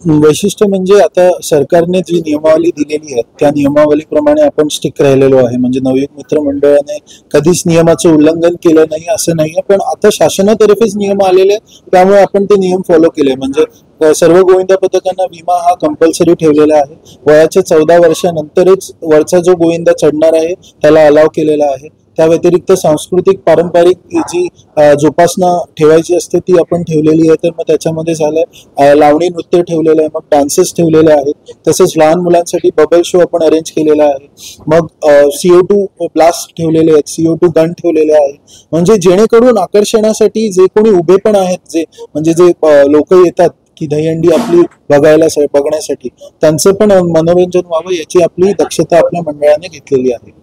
वैशिष्ट्य म्हणजे आता सरकारने जी नियमावली दिलेली आहे त्या नियमावलीप्रमाणे आपण स्टिक राहिलेलो आहे. म्हणजे नवयुग मित्र मंडळाने कधीच नियमाचं उल्लंघन केलं नाही असं नाहीये, पण आता शासनातर्फेच नियम आलेले त्यामुळे आपण ते नियम फॉलो केले. म्हणजे सर्व गोविंदा पथकांना विमा हा कंपल्सरी ठेवलेला आहे. वयाच्या 14 वर्षानंतरच वरचा जो गोविंदा चढणार आहे त्याला अलाव केलेला आहे. त्या व्यतिरिक्त सांस्कृतिक पारंपरिक जी जोपासना ठेवायची असते ती आपण ठेवलेली आहे. तर मग त्याच्यामध्ये झालं लावणी नृत्य ठेवलेलं आहे, मग डान्सेस ठेवलेले आहेत, तसेच लहान मुलांसाठी बबल शो आपण अरेंज केलेला आहे. मग CO2 ब्लास्ट ठेवलेले आहेत, CO2 गन ठेवलेले आहे. म्हणजे जेणेकरून आकर्षणासाठी जे कोणी उभे पण आहेत, जे म्हणजे जे लोक येतात की दहीहंडी आपली बघण्यासाठी त्यांचं पण मनोरंजन व्हावं याची आपली दक्षता आपल्या मंडळाने घेतलेली आहे.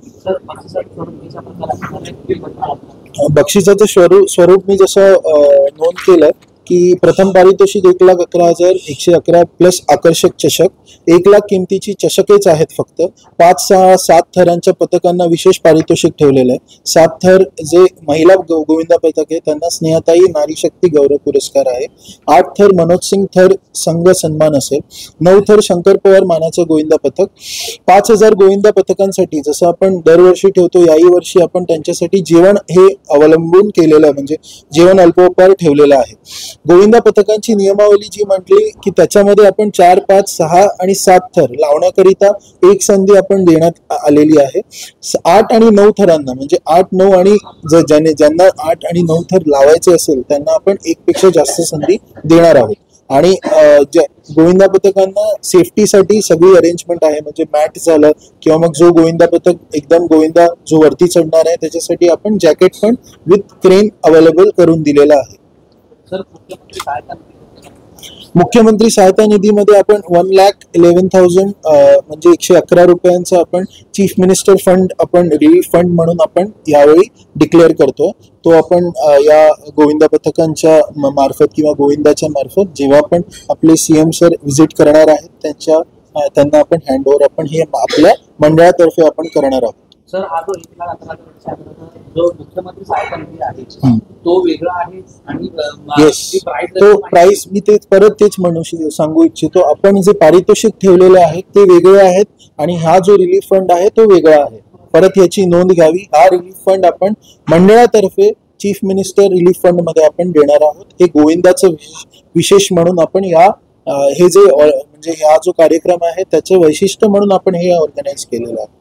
बक्षिसाचं स्वरूप मी जसं नोंद केलं की प्रथम पारितोषिक 1,11,111 प्लस आकर्षक चषक, 1,00,000 किमतीची चषकेच आहेत फक्त. 5, 6, 7 थरांच्या पथकांना विशेष पारितोषिक ठेवलेलं आहे. 7 थर जे महिला गोविंदा पथक आहे त्यांना स्नेहताई नारी शक्ती गौरव पुरस्कार आहे. 8 थर मनोज सिंग थर संघ सन्मान असेल. 9 थर शंकर पवार मानाचं गोविंदा पथक. 5,000 गोविंदा पथकांसाठी जसं आपण दरवर्षी ठेवतो याही वर्षी आपण त्यांच्यासाठी जेवण हे अवलंबून केलेलं, म्हणजे जेवण अल्पोपहार ठेवलेलं आहे. गोविंदा पथकांची नियमावली जी म्हटली की त्याच्यामध्ये आपण 4, 5, 6 आणि 7 थर लावण्याकरिता एक संधी आपण देण्यात आलेली आहे. 8 आणि 9 थरांना म्हणजे 8, 9 आणि ज्यांना 8 आणि 9 थर लावायचे असेल त्यांना आपण एकपेक्षा जास्त संधी देणार आहोत. आणि गोविंदा पथकांना सेफ्टीसाठी सगळी अरेंजमेंट आहे. म्हणजे मॅट झालं किंवा मग जो गोविंदा पथक एकदम गोविंदा जो वरती चढणार आहे त्याच्यासाठी आपण जॅकेट पण विथ क्रेन अवेलेबल करून दिलेला आहे. मुख्यमंत्री सहायता निधीमध्ये आपण 1,11,000 म्हणजे 111 रुपयांचा आपण चीफ मिनिस्टर फंड आपण रिलीफ फंड म्हणून आपण यावेळी डिक्लेअर करतो. तो आपण या गोविंदा पथकांच्या मार्फत किंवा गोविंदाच्या मार्फत जेव्हा पण आपले CM सर व्हिजिट करणार आहेत त्यांना आपण हँडओव्हर आपण हे आपल्या मंडळातर्फे आपण करणार आहोत. सर हा जो 1,11,000 जो मुख्यमंत्री सहायता निधी आहे तो वेगळा आहे आणि तो प्राइस मी तेच सांगू इच्छितो. आपण जे पारितोषिक ठेवलेले आहेत ते वेगळे आहेत आणि हा जो रिलीफ फंड आहे तो वेगळा आहे. परत याची नोंद घ्यावी. हा रिलीफ फंड आपण मंडळातर्फे चीफ मिनिस्टर रिलीफ फंड मध्ये आपण देणार आहोत. हे गोविंदाचं विशेष म्हणून आपण हे जे म्हणजे हा जो कार्यक्रम आहे त्याचे वैशिष्ट्य म्हणून आपण हे ऑर्गनाइज केलेलं आहे.